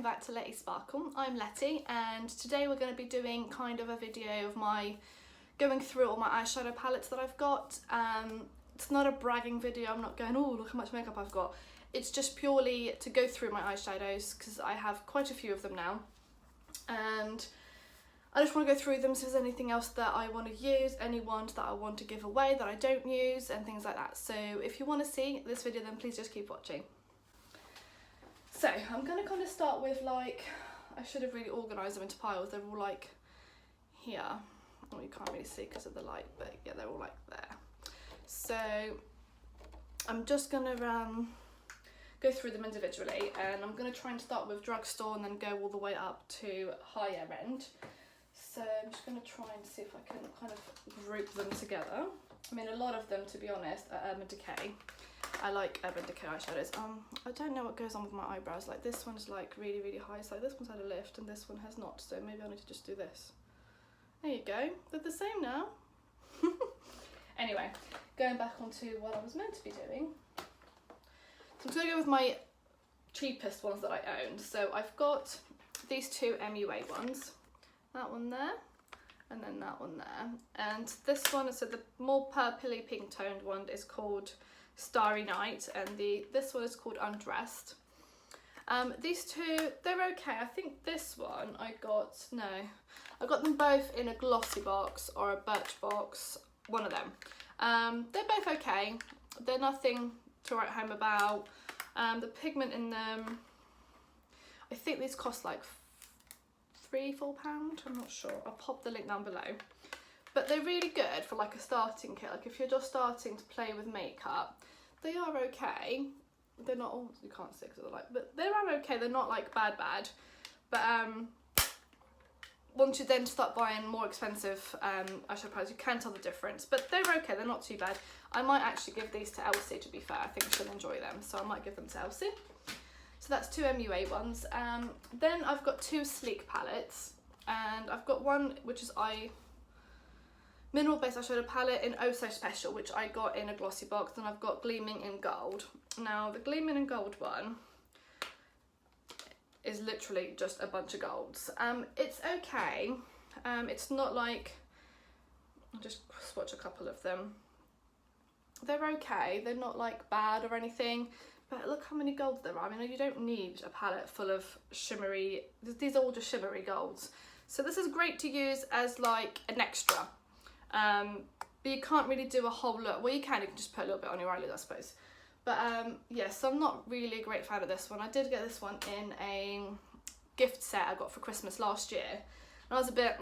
back to Letty Sparkle. I'm Letty and today we're going to be doing kind of a video of my going through all my eyeshadow palettes that I've got. It's not a bragging video, I'm not going, oh look how much makeup I've got. It's just purely to go through my eyeshadows because I have quite a few of them now. And I just want to go through them, so if there's anything else that I want to use, any ones that I want to give away that I don't use and things like that. So if you want to see this video then please just keep watching. So I'm going to kind of start with, like, I should have really organised them into piles. They're all like here. Oh, you can't really see because of the light, but yeah, they're all like there. So I'm just going to go through them individually, and I'm going to try and start with drugstore and then go all the way up to higher end. So I'm just going to try and see if I can kind of group them together. I mean, a lot of them, to be honest, are Decay. I like Decay eyeshadows. I don't know what goes on with my eyebrows. Like, this one's like really, really high. So this one's had a lift and this one has not. So maybe I need to just do this. There you go. They're the same now. Anyway, going back onto what I was meant to be doing. So I'm going to go with my cheapest ones that I own. So I've got these two MUA ones. That one there. And then that one there. And this one, so the more purpley pink toned one is called Starry Night, and this one is called Undressed. These two, they're okay. I think this one I got them both in a glossy box or a birch box, one of them. They're both okay. They're nothing to write home about. The pigment in them, I think these cost like £3–4, I'm not sure. I'll pop the link down below. But they're really good for like a starting kit. Like if you're just starting to play with makeup, they are okay. They're not all, you can't see because of the light, but they are okay. They're not like bad. But once you then start buying more expensive eyeshadow palettes, you can tell the difference. But they're okay, they're not too bad. I might actually give these to Elsie, to be fair. I think she'll enjoy them, so I might give them to Elsie. So that's two MUA ones. Then I've got two sleek palettes, and I've got one which is mineral based eyeshadow palette in Oh So Special, which I got in a glossy box, and I've got Gleaming in Gold. Now the Gleaming in Gold one is literally just a bunch of golds. It's okay. It's not like, I'll just swatch a couple of them. They're okay, they're not like bad or anything, but look how many golds there are. I mean, you don't need a palette full of shimmery, these are all just shimmery golds. So this is great to use as like an extra. But you can't really do a whole look. Well, you can just put a little bit on your eyelid, I suppose. But yeah, so I'm not really a great fan of this one. I did get this one in a gift set I got for Christmas last year, and I was a bit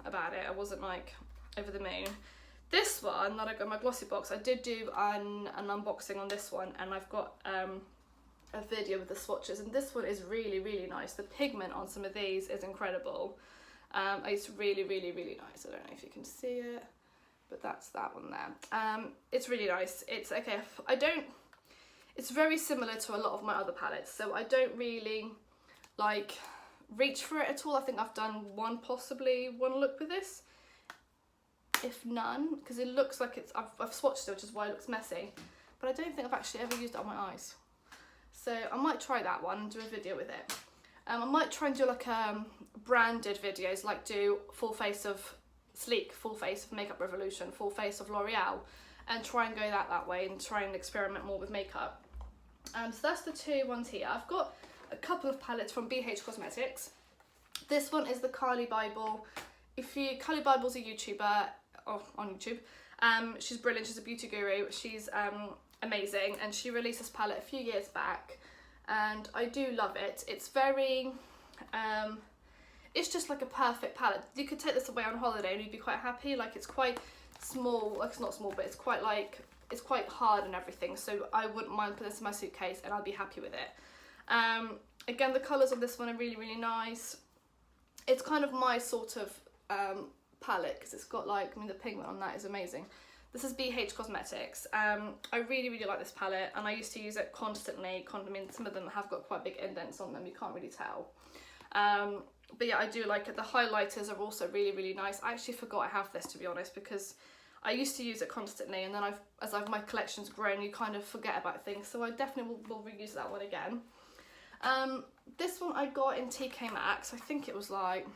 about it. I wasn't like over the moon. This one that I got in my glossy box, I did do an unboxing on this one, and I've got a video with the swatches, and this one is really, really nice. The pigment on some of these is incredible. It's really, really, really nice. I don't know if you can see it, but that's that one there. It's really nice. It's okay. It's very similar to a lot of my other palettes, so I don't really like reach for it at all. I think I've done possibly one look with this, if none, because it looks like it's, I've swatched it, which is why it looks messy, but I don't think I've actually ever used it on my eyes. So I might try that one and do a video with it. I might try and do like branded videos, like do full face of Sleek, full face of Makeup Revolution, full face of L'Oreal, and try and go that way and try and experiment more with makeup. So that's the two ones here. I've got a couple of palettes from BH Cosmetics. This one is the Carli Bybel. Carli Bybel's a YouTuber on YouTube. She's brilliant. She's a beauty guru. She's amazing, and she released this palette a few years back, and I do love it. It's very it's just like a perfect palette. You could take this away on holiday and you'd be quite happy. Like, it's quite small, like, it's not small, but it's quite like, it's quite hard and everything, so I wouldn't mind putting this in my suitcase and I'll be happy with it. Again, the colours on this one are really, really nice. It's kind of my sort of palette, because it's got like, I mean, the pigment on that is amazing. This is BH Cosmetics. I really, really like this palette, and I used to use it constantly. I mean, some of them have got quite big indents on them, you can't really tell. But yeah, I do like it. The highlighters are also really, really nice. I actually forgot I have this, to be honest, because I used to use it constantly, and then as my collection's grown, you kind of forget about things, so I definitely will reuse that one again. This one I got in TK Maxx. I think it was like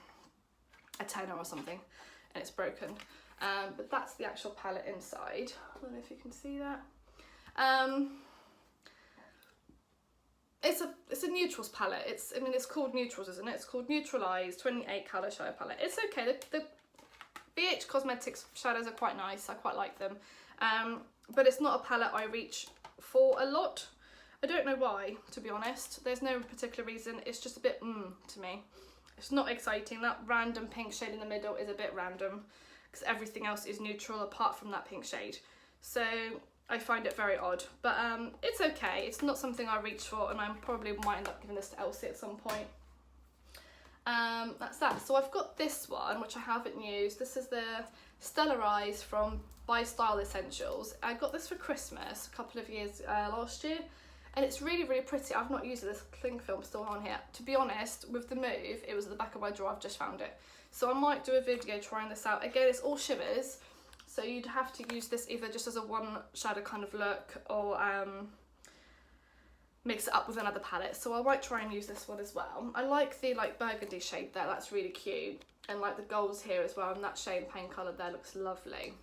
a tenner or something, and it's broken. But that's the actual palette inside. I don't know if you can see that. It's a neutrals palette. I mean, it's called Neutrals, isn't it? It's called Neutralize 28 colour shadow palette. It's okay. The BH Cosmetics shadows are quite nice. I quite like them. But it's not a palette I reach for a lot. I don't know why, to be honest. There's no particular reason. It's just a bit to me. It's not exciting. That random pink shade in the middle is a bit random because everything else is neutral apart from that pink shade. So I find it very odd, but it's okay. It's not something I reach for, and I probably might end up giving this to Elsie at some point. That's that. So I've got this one, which I haven't used. This is the Stellar Eyes from By Style Essentials. I got this for Christmas a couple of years last year, and it's really, really pretty. I've not used it. This cling film still on here. To be honest, with the move, it was at the back of my drawer. I've just found it. So I might do a video trying this out. Again, it's all shimmers, so you'd have to use this either just as a one shadow kind of look, or mix it up with another palette. So I might try and use this one as well. I like the burgundy shade there. That's really cute. And like the golds here as well, and that champagne colour there looks lovely.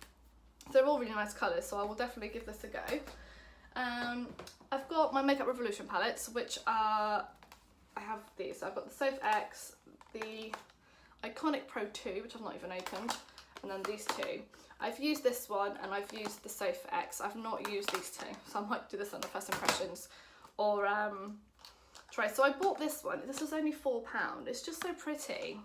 They're all really nice colours, so I will definitely give this a go. I've got my Makeup Revolution palettes, which are, I have these. So I've got the Safe X, the Iconic Pro 2, which I've not even opened, and then these two. I've used this one and I've used the Safe X. I've not used these two, so I might do this on the first impressions or try. So I bought this one. This was only £4. It's just so pretty.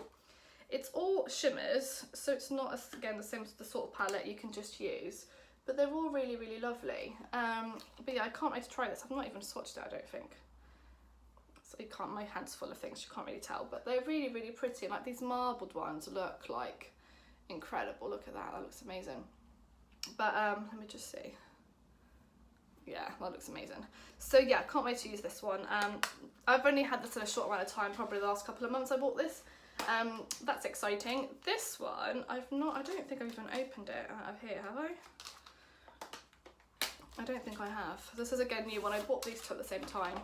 It's all shimmers, so it's not, again, the same as the sort of palette you can just use, but they're all really, really lovely. But yeah, I can't wait to try this. I've not even swatched it, I don't think. So you can't, my hand's full of things, you can't really tell, but they're really, really pretty. Like these marbled ones look like incredible. Look at that, that looks amazing. But let me just see. Yeah, that looks amazing. So yeah, can't wait to use this one. I've only had this in a short amount of time, probably the last couple of months I bought this. That's exciting. This one, I don't think I've even opened it out of here, have I? I don't think I have. This is again new one. I bought these two at the same time.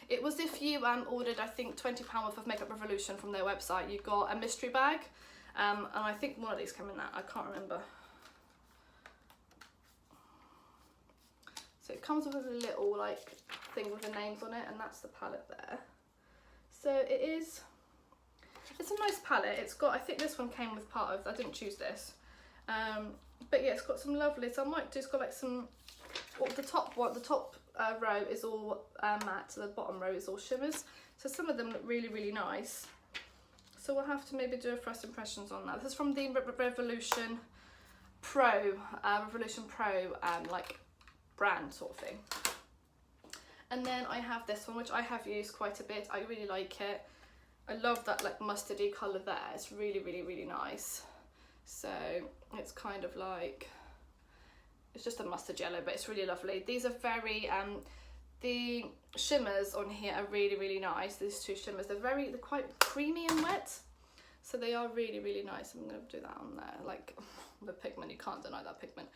It was if you ordered, I think, £20 worth of Makeup Revolution from their website, you got a mystery bag. And I think one of these came in that, I can't remember. So it comes with a little like thing with the names on it, and that's the palette there. So it's a nice palette. It's got, I think this one came with part of, I didn't choose this. But yeah, it's got some lovely, so I might do, it's got like some, the top row is all matte, so the bottom row is all shimmers. So some of them look really, really nice. So we'll have to maybe do a first impressions on that. This is from the Revolution Pro like brand sort of thing. And then I have this one, which I have used quite a bit. I really like it. I love that like mustardy colour there. It's really, really, really nice. So it's kind of like, it's just a mustard yellow, but it's really lovely. These are very, the shimmers on here are really, really nice. These two shimmers, they're quite creamy and wet. So they are really, really nice. I'm going to do that on there. Like the pigment, you can't deny that pigment.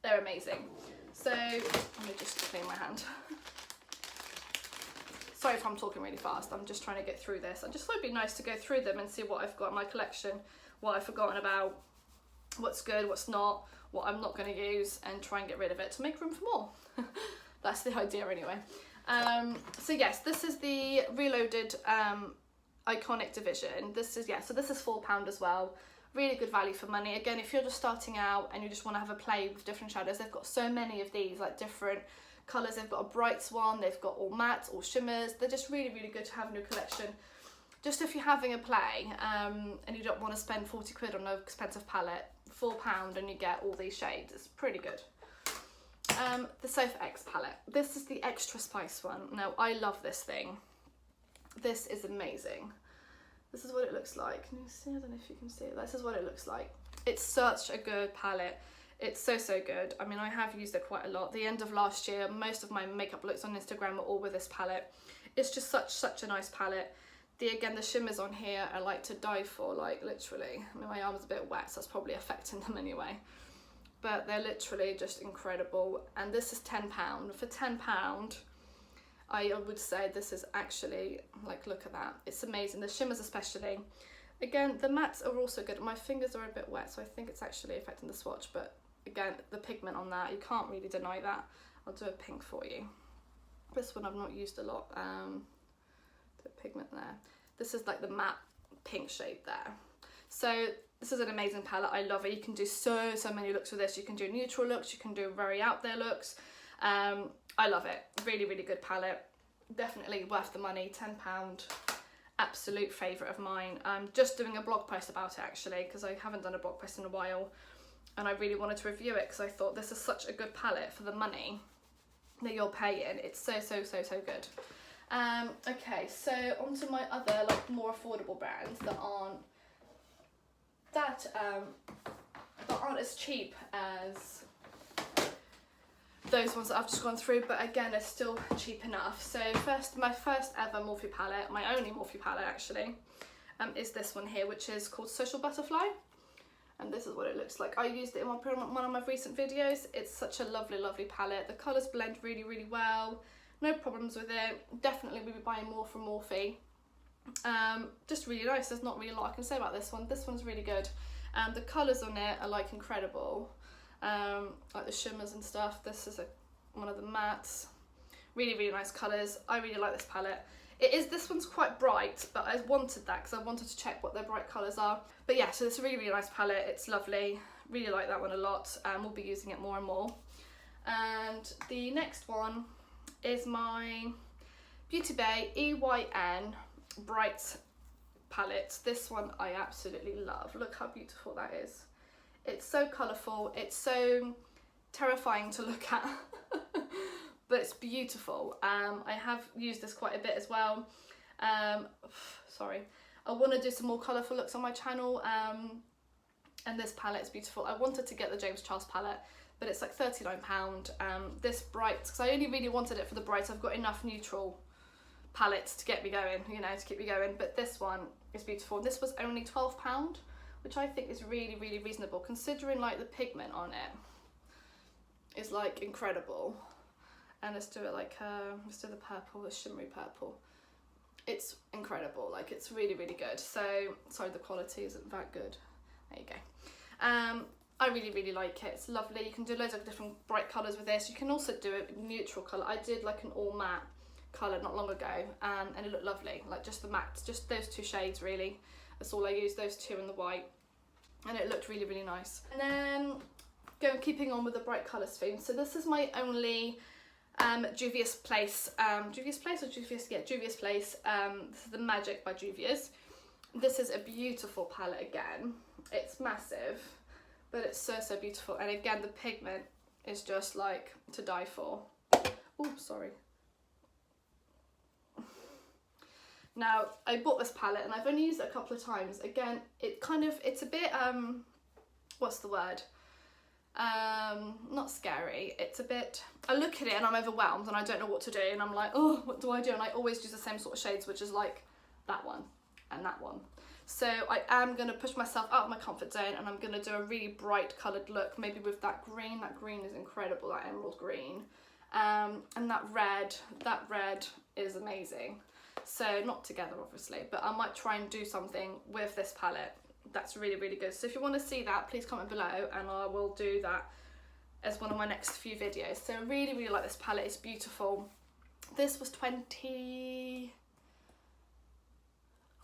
They're amazing. So let me just clean my hand. Sorry if I'm talking really fast. I'm just trying to get through this. I just thought it'd be nice to go through them and see what I've got in my collection, what I've forgotten about, what's good, what's not, what I'm not going to use, and try and get rid of it to make room for more. That's the idea anyway. So yes, this is the Reloaded Iconic division. This is, yeah, so this is £4 as well. Really good value for money. Again, if you're just starting out and you just want to have a play with different shadows, they've got so many of these, like different colours. They've got a brights one, they've got all matte, all shimmers. They're just really, really good to have in your collection. Just if you're having a play and you don't want to spend 40 quid on an expensive palette, £4 and you get all these shades. It's pretty good. The Safe X palette. This is the Extra Spice one. Now, I love this thing. This is amazing. This is what it looks like. Can you see? I don't know if you can see it. This is what it looks like. It's such a good palette. It's so, so good. I mean, I have used it quite a lot. The end of last year, most of my makeup looks on Instagram are all with this palette. It's just such a nice palette. Again, the shimmers on here are like to die for, like literally. I mean, my arm's a bit wet, so that's probably affecting them anyway. But they're literally just incredible. And this is £10. For £10, I would say this is actually, like, look at that, it's amazing. The shimmers especially. Again, the mattes are also good. My fingers are a bit wet, so I think it's actually affecting the swatch, but again, the pigment on that, you can't really deny that. I'll do a pink for you. This one I've not used a lot, the pigment there. This is like the matte pink shade there. So this is an amazing palette, I love it. You can do so many looks with this. You can do neutral looks, you can do very out there looks. I love it, really good palette. Definitely worth the money, £10. Absolute favourite of mine. I'm just doing a blog post about it actually, because I haven't done a blog post in a while, and I really wanted to review it because I thought this is such a good palette for the money that you're paying. It's so good. Okay, so onto my other, like, more affordable brands that aren't as cheap as those ones that I've just gone through, but again, it's still cheap enough. So my first ever Morphe palette, my only Morphe palette actually, is this one here, which is called Social Butterfly. And this is what it looks like. I used it in one of my recent videos. It's such a lovely palette. The colours blend really well. No problems with it. Definitely will be buying more from Morphe. Just really nice. There's not really a lot I can say about this one. This one's really good. The colours on it are, like, incredible. Like the shimmers and stuff. This is one of the mattes. Really nice colours. I really like this palette. This one's quite bright, but I wanted that because I wanted to check what their bright colours are. But yeah, so it's a really nice palette. It's lovely. Really like that one a lot. We'll be using it more and more. And the next one is my Beauty Bay EYN Bright palette. This one I absolutely love. Look how beautiful that is. It's so colourful. It's so terrifying to look at. But it's beautiful. I have used this quite a bit as well. Sorry. I want to do some more colourful looks on my channel. And this palette is beautiful. I wanted to get the James Charles palette, but it's like £39. This bright, because I only really wanted it for the bright. I've got enough neutral palettes to get me going, you know, to keep me going. But this one is beautiful. This was only £12, which I think is really reasonable, considering, like, the pigment on it is, like, incredible. And let's do it like, let's do the purple, the shimmery purple. It's incredible, like, it's really good. So, sorry, the quality isn't that good. There you go. I really like it. It's lovely. You can do loads of different bright colours with this. You can also do a neutral colour. I did, like, an all matte colour not long ago, and it looked lovely. Like, just the matte, just those two shades, really. That's all I used, those two and the white. And it looked really nice. And then, keeping on with the bright colours theme. So this is my only Juvia's Place, Juvia's Place or Juvia's, yeah, Juvia's Place. This is the Magic by Juvia's. This is a beautiful palette again. It's massive, but it's so beautiful. And again, the pigment is just, like, to die for. Oh, sorry. Now, I bought this palette and I've only used it a couple of times. Again, it's a bit, what's the word? Not scary. It's a bit, I look at it and I'm overwhelmed and I don't know what to do, and I'm like, oh, what do I do? And I always use the same sort of shades, which is like that one and that one. So I am going to push myself out of my comfort zone, and I'm going to do a really bright coloured look, maybe with that green. That green is incredible, that emerald green. And that red is amazing. So not together, obviously, but I might try and do something with this palette that's really good. So if you want to see that, please comment below and I will do that as one of my next few videos. So I really like this palette. It's beautiful. This was I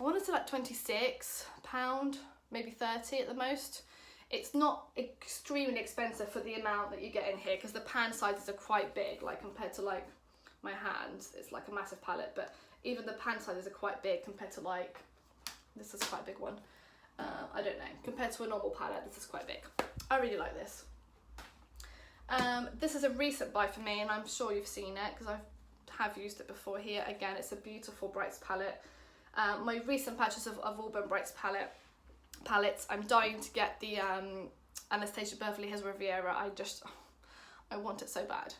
want to say like £26, maybe 30 at the most. It's not extremely expensive for the amount that you get in here, because the pan sizes are quite big, like compared to, like, my hands. It's like a massive palette, but even the pan sizes are quite big compared to, like, this is quite a big one. I don't know, compared to a normal palette, this is quite big. I really like this. This is a recent buy for me, and I'm sure you've seen it because I have used it before here. Again, it's a beautiful Brights palette. My recent purchase of all been Brights palettes. I'm dying to get the Anastasia Beverly Hills Riviera. I want it so bad.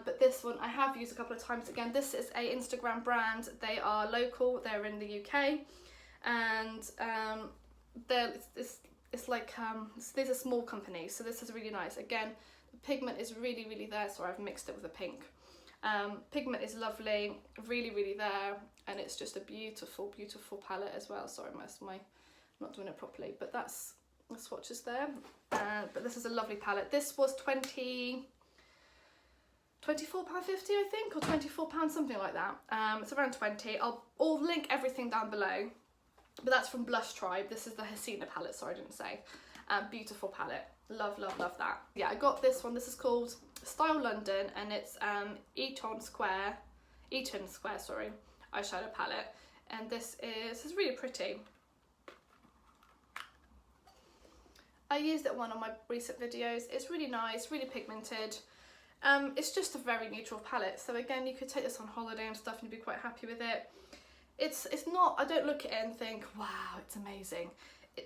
But this one I have used a couple of times. Again, this is a Instagram brand. They are local. They're in the UK, and it's like these are small companies, so this is really nice. Again, the pigment is really there. Sorry, I've mixed it with a pink. Pigment is lovely, really, really there, and it's just a beautiful, beautiful palette as well. Sorry, I'm not doing it properly, but that's the swatches there. But this is a lovely palette. This was £24.50, I think, or £24, something like that. It's around 20. I'll link everything down below, but that's from Blush Tribe. This is the Hasina palette, sorry I didn't say. Beautiful palette, love, love, love that. Yeah, I got this one. This is called Style London, and it's Eton Square, sorry, eyeshadow palette, and this is really pretty. I used it one of my recent videos. It's really nice, really pigmented. It's just a very neutral palette, so again, you could take this on holiday and stuff and you'd be quite happy with it. It's not, I don't look at it and think, wow, it's amazing.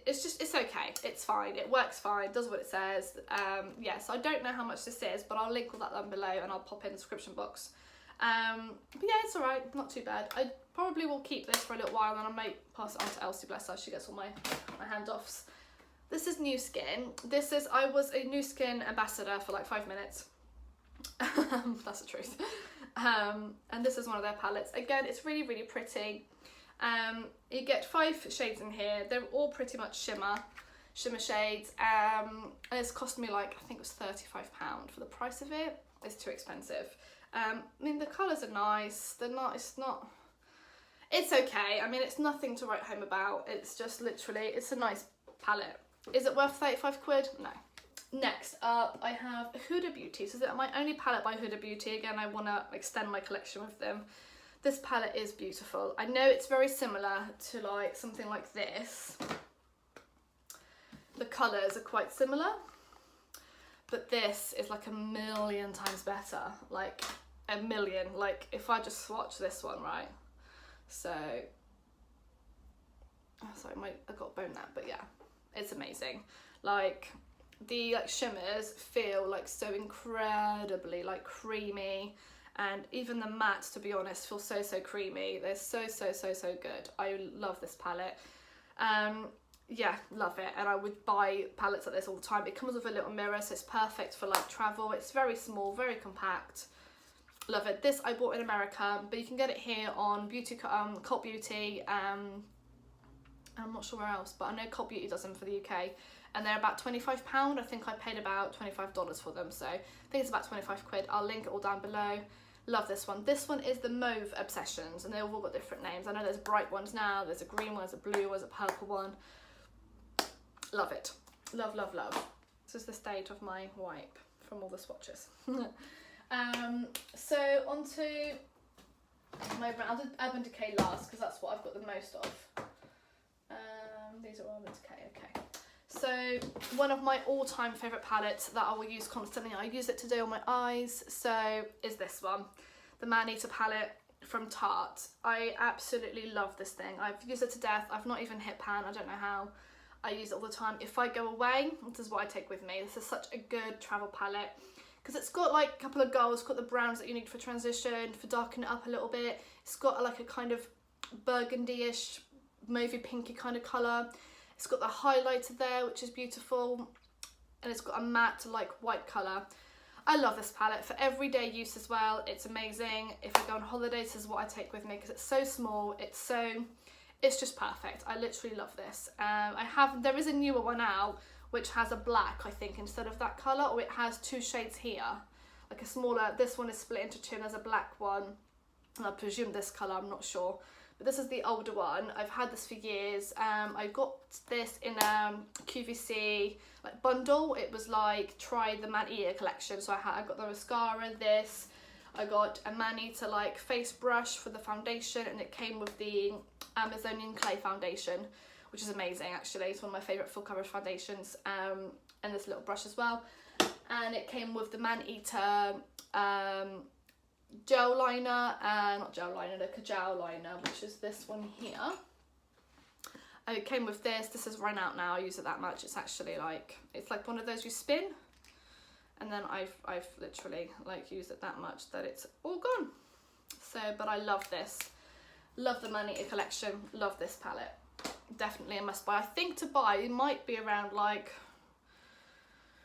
It's okay, it's fine, it works fine, does what it says. Yeah, so I don't know how much this is, but I'll link all that down below and I'll pop in the description box. But yeah, it's alright, not too bad. I probably will keep this for a little while and I might pass it on to Elsie, bless her, she gets all my handoffs. This is New Skin. I was a New Skin ambassador for like 5 minutes. That's the truth. And this is one of their palettes. Again, it's really, really pretty. You get 5 shades in here. They're all pretty much shimmer shades. And it's cost me like, I think it was £35 for the price of it. It's too expensive. I mean, the colours are nice. It's okay. I mean, it's nothing to write home about. It's just literally, it's a nice palette. Is it worth 35 quid? No. Next up, I have Huda Beauty. So this is my only palette by Huda Beauty. Again, I want to extend my collection with them. This palette is beautiful. I know it's very similar to like something like this. The colours are quite similar, but this is like a million times better. Like a million. Like if I just swatch this one, right? So, oh, sorry, I got bone that, but yeah, it's amazing. Like the shimmers feel like so incredibly like creamy, and even the mattes, to be honest, feel so creamy. They're so good. I love this palette. Yeah, love it, and I would buy palettes like this all the time. It comes with a little mirror, so it's perfect for like travel. It's very small, very compact. Love it. This I bought in America, but you can get it here on Cult Beauty. I'm not sure where else, but I know Cult Beauty does them for the UK, and they're about £25. I think I paid about $25 for them, so I think it's about 25 quid. I'll link it all down below. Love this one. This one is the Mauve Obsessions, and they've all got different names. I know there's bright ones now, there's a green one, there's a blue one, there's a purple one. Love it. Love, love, love. This is the state of my wipe from all the swatches. So on to my brand. I'll do Urban Decay last because that's what I've got the most of. These are Urban Decay, okay. So one of my all-time favourite palettes that I will use constantly, I use it today on my eyes, so is this one. The Man-Eater palette from Tarte. I absolutely love this thing. I've used it to death. I've not even hit pan, I don't know how. I use it all the time. If I go away, this is what I take with me. This is such a good travel palette because it's got like a couple of golds, it's got the browns that you need for transition, for darkening it up a little bit. It's got like a kind of burgundy-ish, mauvey pinky kind of colour. It's got the highlighter there, which is beautiful, and it's got a matte like white colour. I love this palette for everyday use as well. It's amazing. If I go on holidays, this is what I take with me because it's so small. It's just perfect. I literally love this. There is a newer one out which has a black, I think, instead of that colour, or it has 2 shades here, like a smaller. This one is split into 2 and there's a black one, and I presume this colour, I'm not sure. But this is the older one. I've had this for years. I got this in a QVC like bundle. It was like try the Man-Eater collection. So I got the mascara, this. I got a Man-Eater like face brush for the foundation, and it came with the Amazonian Clay foundation, which is amazing actually. It's one of my favourite full coverage foundations. And this little brush as well. And it came with the Man-Eater gel liner, not gel liner, the Kajal liner, which is this one here. It came with this. This has run out now. I use it that much. It's actually like, it's like one of those you spin, and then I've literally like used it that much that it's all gone. So, but I love this. Love the Man-Eater collection. Love this palette. Definitely a must buy. I think to buy it might be around like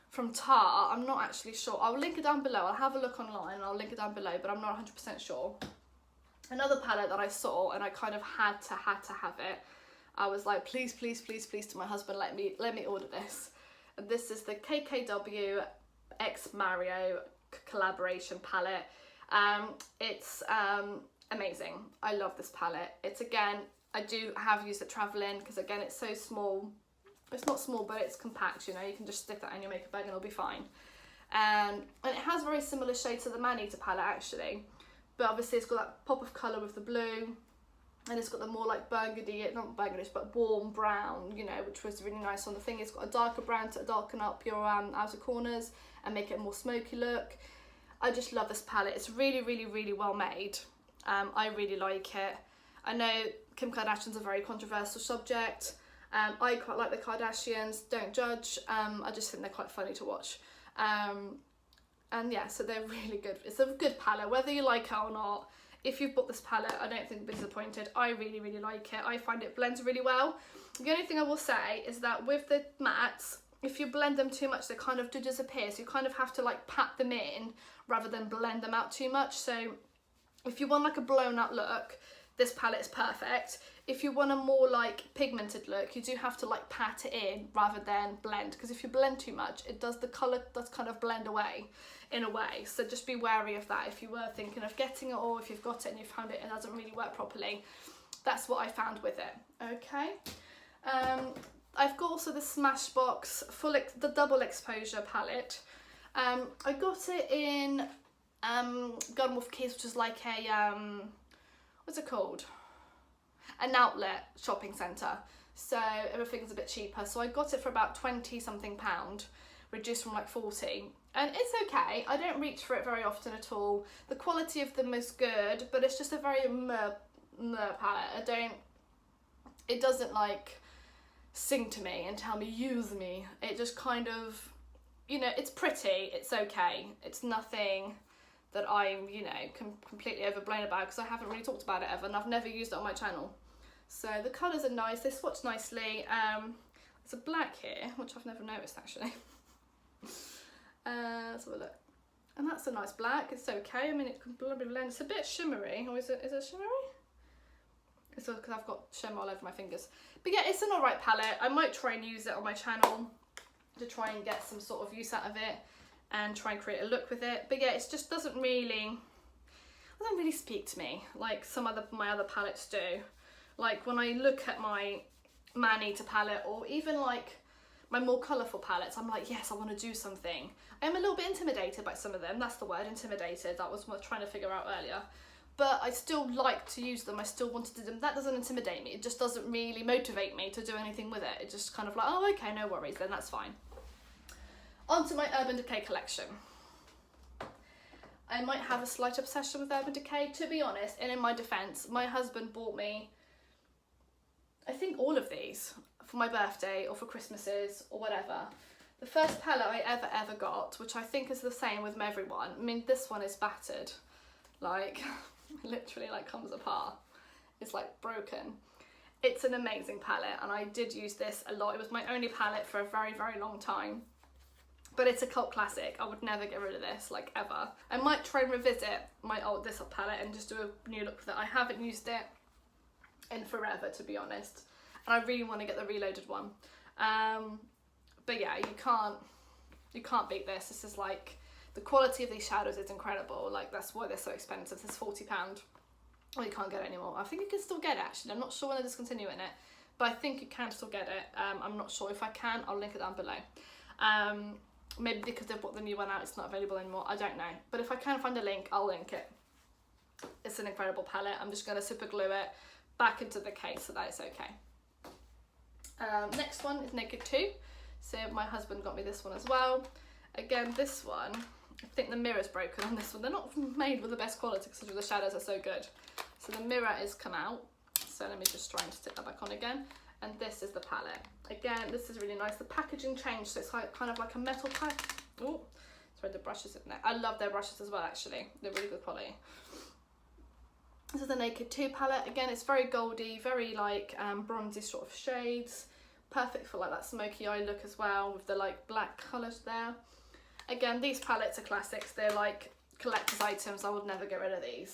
from Tarte. I'm not actually sure. I'll link it down below. I'll have a look online and I'll link it down below, but I'm not 100% sure. Another palette that I saw and I kind of had to have it. I was like, please, please, please, please to my husband, let me order this. And this is the KKW X Mario collaboration palette. It's amazing. I love this palette. It's, again, I do have used it traveling because, again, it's so small. It's not small, but it's compact, you know, you can just stick that in your makeup bag and it'll be fine. And it has very similar shades to the Man-Eater palette, actually. But obviously it's got that pop of colour with the blue, and it's got the more like burgundy, not burgundy, but warm brown, you know, which was really nice on the thing. It's got a darker brown to darken up your outer corners and make it a more smoky look. I just love this palette. It's really, really, really well made. I really like it. I know Kim Kardashian's a very controversial subject. I quite like the Kardashians, don't judge. I just think they're quite funny to watch. And yeah, so they're really good. It's a good palette, whether you like it or not. If you've bought this palette, I don't think you'll be disappointed. I really, really like it. I find it blends really well. The only thing I will say is that with the mattes, if you blend them too much, they kind of do disappear. So you kind of have to like pat them in rather than blend them out too much. So if you want like a blown out look, this palette is perfect. If you want a more like pigmented look, you do have to like pat it in rather than blend, because if you blend too much, it does, the colour does kind of blend away in a way. So just be wary of that if you were thinking of getting it, or if you've got it and you found it doesn't really work properly. That's what I found with it. Okay. I've got also the Smashbox the double exposure palette. I got it in Gunwolf Keys, which is like a what's it called? An outlet shopping centre. So everything's a bit cheaper. So I got it for about 20 something £, reduced from like 40. And it's okay. I don't reach for it very often at all. The quality of them is good, but it's just a very meh palette. It doesn't like sing to me and tell me use me. It just kind of, you know, it's pretty, it's okay. It's nothing that I'm, you know, completely overblown about, because I haven't really talked about it ever and I've never used it on my channel. So the colours are nice, they swatch nicely. There's a black here, which I've never noticed actually. Let's have a look. And that's a nice black, it's okay. I mean, it can blend, it's a bit shimmery, or is it shimmery? It's because I've got shimmer all over my fingers. But yeah, it's an alright palette. I might try and use it on my channel to try and get some sort of use out of it and try and create a look with it. But yeah, it just doesn't really speak to me like some my other palettes do. Like when I look at my Man-Eater palette, or even like my more colourful palettes, I'm like, yes, I want to do something. I'm a little bit intimidated by some of them. That's the word, intimidated. That was what I was trying to figure out earlier. But I still like to use them. I still want to do them. That doesn't intimidate me. It just doesn't really motivate me to do anything with it. It's just kind of like, oh, okay, no worries, then that's fine. On to my Urban Decay collection. I might have a slight obsession with Urban Decay, to be honest, and in my defence, my husband bought me, I think, all of these for my birthday or for Christmases or whatever. The first palette I ever got, which I think is the same with everyone. I mean, this one is battered, like literally like comes apart. It's like broken. It's an amazing palette, and I did use this a lot. It was my only palette for a very, very long time. But it's a cult classic. I would never get rid of this, like, ever. I might try and revisit this palette and just do a new look with it. I haven't used it in forever, to be honest. And I really want to get the reloaded one. But yeah, you can't beat this. This is like, the quality of these shadows is incredible. Like, that's why they're so expensive. It's £40. Well, you can't get it anymore. I think you can still get it, actually. I'm not sure when they're discontinuing it, but I think you can still get it. I'm not sure. If I can, I'll link it down below. Maybe because they've brought the new one out, it's not available anymore. I don't know. But if I can find a link, I'll link it. It's an incredible palette. I'm just going to super glue it back into the case so that it's okay. Next one is Naked 2. So my husband got me this one as well. Again, this one, I think the mirror's broken on this one. They're not made with the best quality because the shadows are so good. So the mirror is come out. So let me just try and stick that back on again. And this is the palette. Again, this is really nice. The packaging changed, so it's like, kind of like a metal pack. Oh, sorry, the brushes in there. I love their brushes as well, actually. They're really good quality. This is the Naked 2 palette. Again, it's very goldy, very like bronzy sort of shades. perfect for like that smoky eye look as well, with the like black colours there. Again, these palettes are classics. They're like collector's items. I would never get rid of these.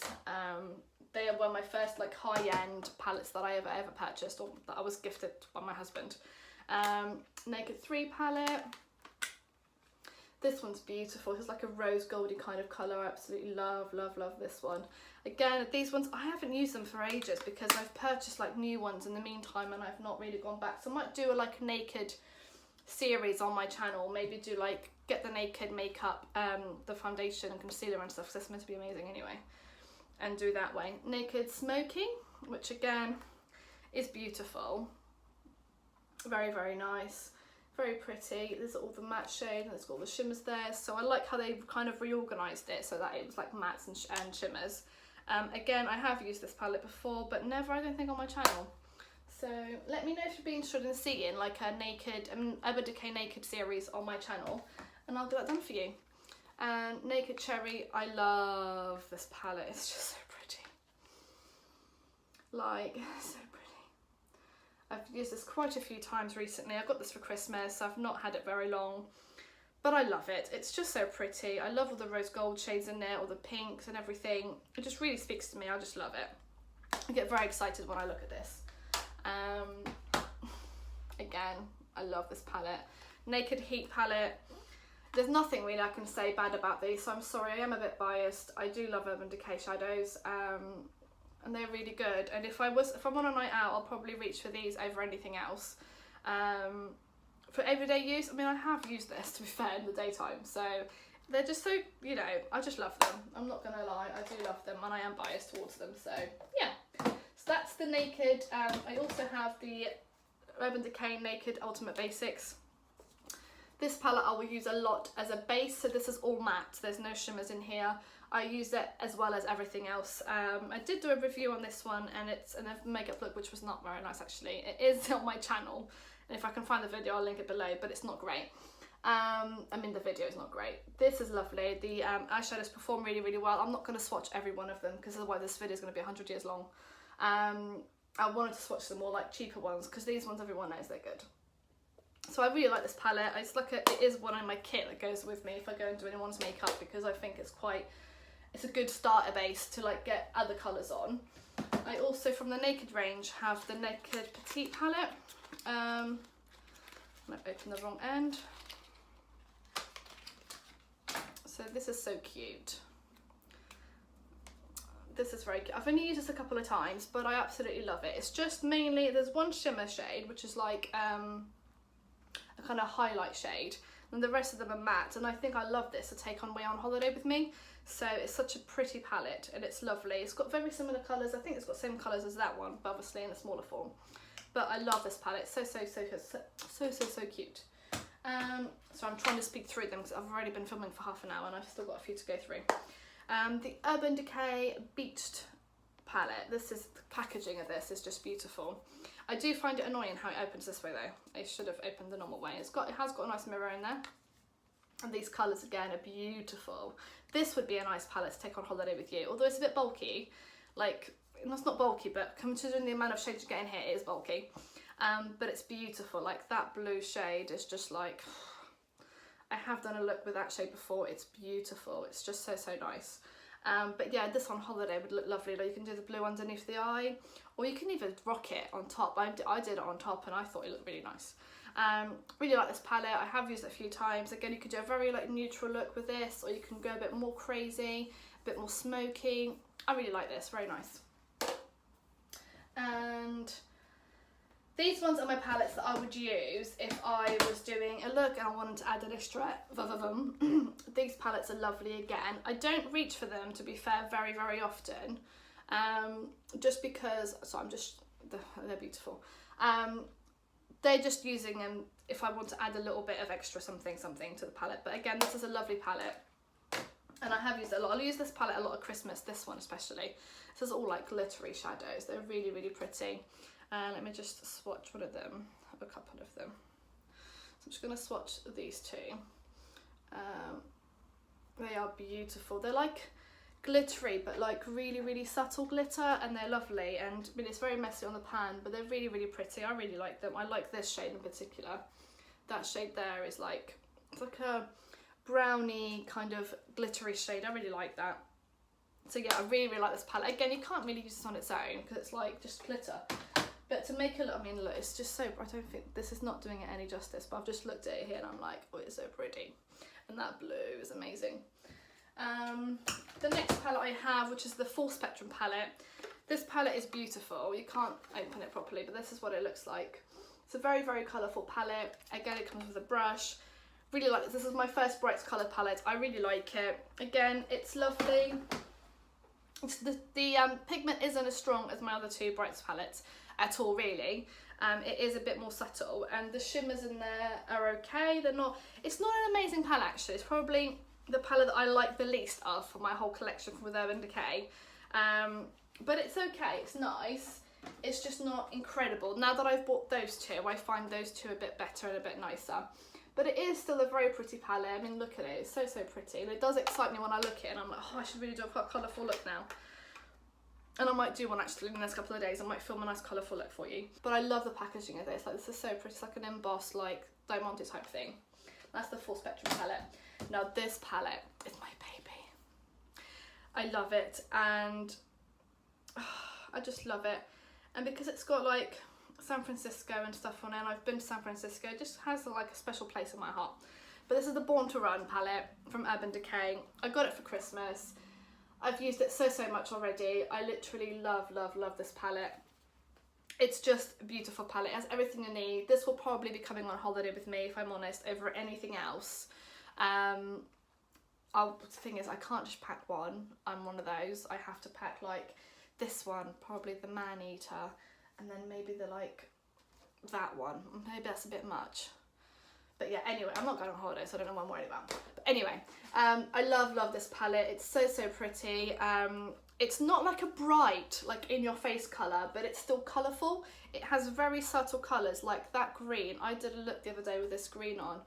They are one of my first like high-end palettes that I ever purchased, or that I was gifted by my husband. Naked 3 palette. This one's beautiful. It's like a rose goldy kind of colour. I absolutely love this one. Again, these ones, I haven't used them for ages because I've purchased like new ones in the meantime and I've not really gone back. So I might do a like naked series on my channel. Maybe do like get the naked makeup, the foundation and concealer and stuff, because that's meant to be amazing anyway. And do that way. Naked Smoky, which again is beautiful. Very, very nice. Very pretty. There's all the matte shade and it's got all the shimmers there. So I like how they've kind of reorganised it so that it was like mattes and shimmers. Again, I have used this palette before, but never, I don't think, on my channel. So let me know if you'd be interested in seeing like a naked, Urban Decay naked series on my channel, and I'll get that done for you. And Naked Cherry, I love this palette. It's just so pretty. Like, so pretty. I've used this quite a few times recently. I got this for Christmas, so I've not had it very long. But I love it. It's just so pretty. I love all the rose gold shades in there, all the pinks and everything. It just really speaks to me. I just love it. I get very excited when I look at this. Again, I love this palette. Naked Heat palette. There's nothing really I can say bad about these, so I'm sorry, I am a bit biased. I do love Urban Decay shadows, and they're really good. And if I'm on a night out, I'll probably reach for these over anything else. For everyday use, I mean, I have used this, to be fair, in the daytime, so they're just so, you know, I just love them. I'm not gonna lie, I do love them, and I am biased towards them, so yeah. So that's the Naked. I also have the Urban Decay Naked Ultimate Basics. This palette I will use a lot as a base, so this is all matte, there's no shimmers in here. I use it as well as everything else. I did do a review on this one, and it's a makeup look which was not very nice actually. It is on my channel, and if I can find the video I'll link it below, but it's not great. I mean, the video is not great. This is lovely. The eyeshadows perform really, really well. I'm not going to swatch every one of them because otherwise this video is going to be 100 years long. I wanted to swatch some more like cheaper ones because these ones everyone knows they're good. So I really like this palette. It's like it is one in my kit that goes with me if I go and do anyone's makeup, because I think it's a good starter base to like get other colours on. I also, from the Naked range, have the Naked Petite palette. I might open the wrong end. So this is so cute. This is very cute. I've only used this a couple of times, but I absolutely love it. It's just mainly, there's one shimmer shade, which is like a kind of highlight shade, and the rest of them are matte, and I think I love this to take on way on holiday with me. So it's such a pretty palette, and it's lovely. It's got very similar colours. I think it's got the same colours as that one, but obviously in a smaller form. But I love this palette. So cute. So I'm trying to speak through them because I've already been filming for half an hour and I've still got a few to go through. The Urban Decay Beached palette. This is the packaging of this is just beautiful. I do find it annoying how it opens this way though. It should have opened the normal way. It has got a nice mirror in there. And these colours again are beautiful. This would be a nice palette to take on holiday with you, although it's a bit bulky. Like, it's not bulky, but considering the amount of shades you get in here, it is bulky. But it's beautiful. Like that blue shade is just like, I have done a look with that shade before. It's beautiful. It's just so nice. But yeah, this on holiday would look lovely. Like you can do the blue underneath the eye, or you can even rock it on top. I did it on top and I thought it looked really nice. Really like this palette. I have used it a few times. Again, you could do a very like neutral look with this, or you can go a bit more crazy, a bit more smoky. I really like this, very nice. And these ones are my palettes that I would use if I was doing a look and I wanted to add an extra These palettes are lovely again. I don't reach for them, to be fair, very often, just because, so they're beautiful. They're just using them if I want to add a little bit of extra something to the palette. But again, this is a lovely palette, and I have used it a lot. I'll use this palette a lot at Christmas, this one especially. This is all like glittery shadows. They're really pretty. Let me just swatch one of them, a couple of them. So I'm just going to swatch these two. They are beautiful. They're like glittery, but like really, really subtle glitter, and they're lovely. And I mean, it's very messy on the pan, but they're really, really pretty. I really like them. I like this shade in particular. That shade there is like, it's like a browny kind of glittery shade. I really like that. So yeah, I really, really like this palette. Again, you can't really use this on its own because it's like just glitter. But to make it look, I mean, look, it's just so, I don't think, this is not doing it any justice, but I've just looked at it here and I'm like, oh, it's so pretty. And that blue is amazing. The next palette I have, which is the Full Spectrum palette. This palette is beautiful. You can't open it properly, but this is what it looks like. It's a very, very colourful palette. Again, it comes with a brush. Really like this. This is my first bright colour palette. I really like it. Again, it's lovely. It's the pigment isn't as strong as my other two brights palettes at all, really. It is a bit more subtle, and the shimmers in there are okay. They're not, it's not an amazing palette actually. It's probably the palette that I like the least of for my whole collection from with Urban Decay. But it's okay, it's nice. It's just not incredible. Now that I've bought those two, I find those two a bit better and a bit nicer. But it is still a very pretty palette. I mean, look at it, it's so, so pretty. And it does excite me when I look at it and I'm like, oh, I should really do a colourful look now. And I might do one actually in the next couple of days. I might film a nice colourful look for you. But I love the packaging of this. Like, this is so pretty. It's like an embossed, like, diamante type thing. That's the Full Spectrum palette. Now this palette is my baby. I love it, and I just love it. And because it's got like San Francisco and stuff on it, and I've been to San Francisco, it just has like a special place in my heart. But this is the Born to Run palette from Urban Decay. I got it for Christmas. I've used it so, so much already. I literally love, love, love this palette. It's just a beautiful palette. It has everything you need. This will probably be coming on holiday with me, if I'm honest, over anything else. The thing is, I can't just pack one. I'm one of those. I have to pack like this one, probably the Man Eater, and then maybe the like that one. Maybe that's a bit much. But yeah, anyway, I'm not going on holiday, so I don't know what I'm worried about. But anyway, I love, love this palette. It's so, so pretty. It's not like a bright, like in your face colour, but it's still colourful. It has very subtle colours, like that green. I did a look the other day with this green on,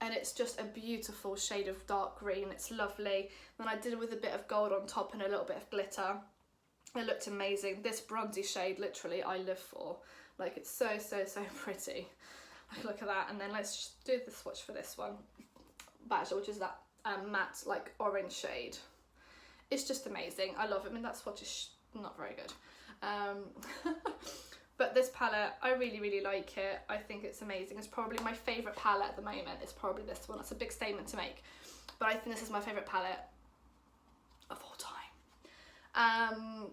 and it's just a beautiful shade of dark green. It's lovely. Then I did it with a bit of gold on top and a little bit of glitter. It looked amazing. This bronzy shade, literally, I live for. Like, it's so, so, so pretty. Like, look at that. And then let's just do the swatch for this one. Beige, which is that matte, like, orange shade. It's just amazing. I love it. I mean, that swatch is not very good. But this palette, I really, really like it. I think it's amazing. It's probably my favourite palette at the moment. It's probably this one. That's a big statement to make. But I think this is my favourite palette of all time.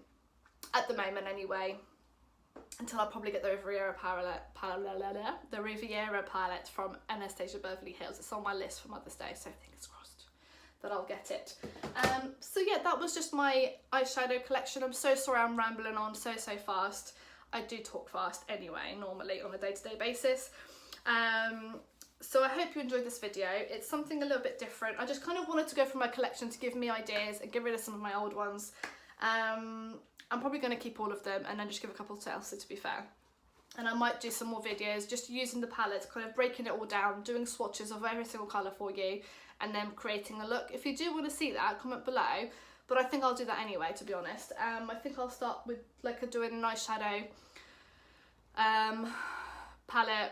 At the moment, anyway. Until I'll probably get the Riviera palette from Anastasia Beverly Hills. It's on my list for Mother's Day, so fingers crossed that I'll get it. So yeah, that was just my eyeshadow collection. I'm so sorry I'm rambling on so fast. I do talk fast anyway, normally on a day-to-day basis. So I hope you enjoyed this video. It's something a little bit different. I just kind of wanted to go through my collection to give me ideas and get rid of some of my old ones. I'm probably going to keep all of them and then just give a couple to Elsie, to be fair. And I might do some more videos just using the palettes, kind of breaking it all down, doing swatches of every single colour for you, and then creating a look. If you do want to see that, comment below. But I think I'll do that anyway, to be honest. I think I'll start with like doing an eyeshadow palette,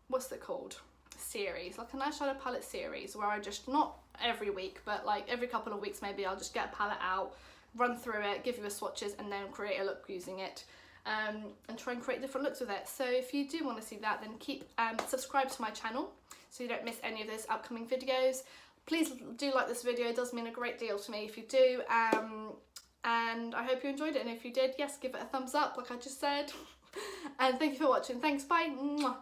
what's it called? Series, like an eyeshadow palette series, where I just, not every week, but like every couple of weeks maybe, I'll just get a palette out, run through it, give you a swatches, and then create a look using it, and try and create different looks with it. So if you do want to see that, then keep subscribe to my channel so you don't miss any of those upcoming videos. Please do like this video, it does mean a great deal to me if you do, and I hope you enjoyed it, and if you did, yes, give it a thumbs up like I just said. And thank you for watching. Thanks, bye. Mwah.